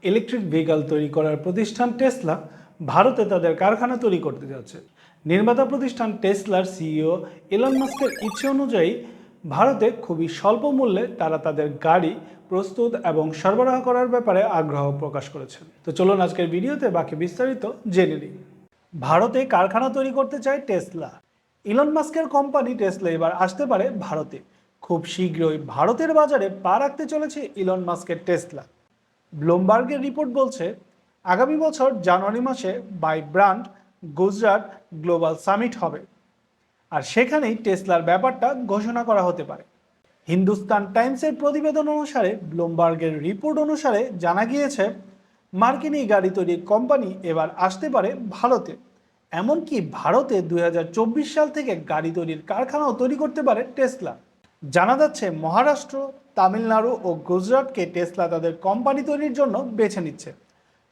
Electric vehicle তৈরি করার প্রতিষ্ঠান টেসলা ভারতে তাদের কারখানা তৈরি করতে যাচ্ছে। নির্মাতা প্রতিষ্ঠান টেসলার সিইও এলন মাস্কের ইচ্ছে অনুযায়ী ভারতে খুবই স্বল্প মূল্যে তারা তাদের গাড়ি প্রস্তুত এবং সরবরাহ করার ব্যাপারে আগ্রহ প্রকাশ করেছেন। তো চলুন আজকের ভিডিওতে বাকি বিস্তারিত জেনে নিই। ভারতে কারখানা তৈরি করতে চায় টেসলা। ইলন মাস্কের কোম্পানি টেসলা এবার আসতে পারে ভারতে। খুব শীঘ্রই ভারতের বাজারে পা রাখতে চলেছে ইলন মাস্কের টেসলা। ব্লুমবার্গের রিপোর্ট বলছে, আগামী বছর জানুয়ারি মাসে ব্রান্ড গুজরাট গ্লোবাল সামিট হবে, আর সেখানেই টেসলার ব্যাপারটা ঘোষণা করা হতে পারে। হিন্দুস্তান টাইমসের প্রতিবেদন অনুসারে, ব্লুমবার্গের রিপোর্ট অনুসারে জানা গিয়েছে, মার্কিন এই গাড়ি তৈরির কোম্পানি এবার আসতে পারে ভারতে। এমনকি ভারতে 2024 সাল থেকে গাড়ি তৈরির কারখানাও তৈরি করতে পারে টেসলা। জানা যাচ্ছে মহারাষ্ট্র, তামিলনাড়ু ও গুজরাটকে টেসলা তাদের কোম্পানি তৈরির জন্য বেছে নিচ্ছে।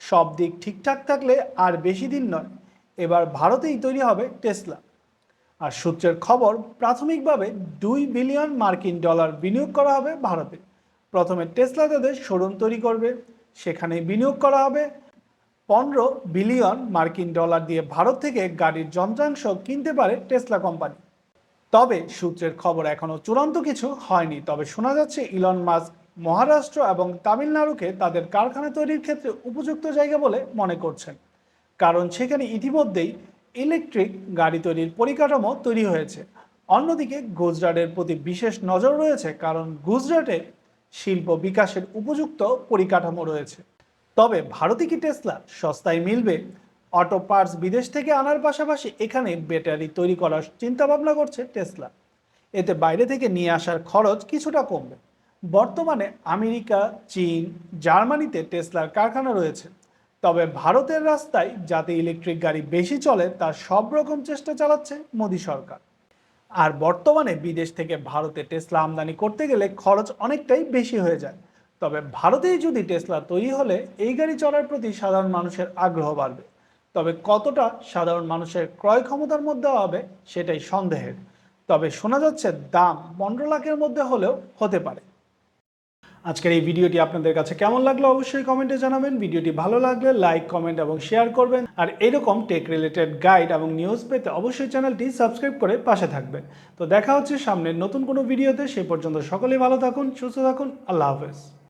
সব দিক ঠিকঠাক থাকলে আর বেশি দিন নয়, এবার ভারতেই তৈরি হবে টেসলা। আর সূত্রের খবর, প্রাথমিকভাবে $2 বিলিয়ন মার্কিন ডলার বিনিয়োগ করা হবে ভারতে। প্রথমে টেসলা তাদের শোরুম তৈরি করবে, সেখানে বিনিয়োগ করা হবে। 15 বিলিয়ন মার্কিন ডলার দিয়ে ভারত থেকে গাড়ির যন্ত্রাংশ কিনতে পারে টেসলা কোম্পানি। তবে সূত্রের খবর এখনও চূড়ান্ত কিছু হয়নি। তবে শোনা যাচ্ছে ইলন মাস্ক মহারাষ্ট্র এবং তামিলনাড়ুকে তাদের কারখানা তৈরির ক্ষেত্রে উপযুক্ত জায়গা বলে মনে করছেন, কারণ সেখানে ইতিমধ্যেই ইলেকট্রিক গাড়ি তৈরির পরিকাঠামো তৈরি হয়েছে। অন্যদিকে গুজরাটের প্রতি বিশেষ নজর রয়েছে, কারণ গুজরাটে শিল্প বিকাশের উপযুক্ত পরিকাঠামো রয়েছে। তবে ভারতে কি টেসলা সস্তায় মিলবে? অটো পার্টস বিদেশ থেকে আনার পাশাপাশি এখানে ব্যাটারি তৈরি করার চিন্তা ভাবনা করছে টেসলা। এতে বাইরে থেকে নিয়ে আসার খরচ কিছুটা কমবে। বর্তমানে আমেরিকা, চীন, জার্মানিতে টেসলার কারখানা রয়েছে। তবে ভারতের রাস্তায় যাতে ইলেকট্রিক গাড়ি বেশি চলে তার সব রকম চেষ্টা চালাচ্ছে মোদি সরকার। আর বর্তমানে বিদেশ থেকে ভারতে টেসলা আমদানি করতে গেলে খরচ অনেকটাই বেশি হয়ে যায়। তবে ভারতেই যদি টেসলা তৈরি হলে এই গাড়ি চলার প্রতি সাধারণ মানুষের আগ্রহ বাড়বে। তবে কতটা সাধারণ মানুষের ক্রয় ক্ষমতার মধ্যে হবে সেটাই সন্দেহের। তবে শোনা যাচ্ছে দাম 15 লাখের মধ্যে হলেও হতে পারে। আজকের এই ভিডিওটি আপনাদের কাছে কেমন লাগলো অবশ্যই কমেন্টে জানাবেন। ভিডিওটি ভালো লাগলে লাইক, কমেন্ট এবং শেয়ার করবেন। আর এরকম টেক রিলেটেড গাইড এবং নিউজ পেতে অবশ্যই চ্যানেলটি সাবস্ক্রাইব করে পাশে থাকবেন। তো দেখা হচ্ছে সামনের নতুন কোনো ভিডিওতে। সেই পর্যন্ত সকলেই ভালো থাকুন, সুস্থ থাকুন। আল্লাহ হাফেজ।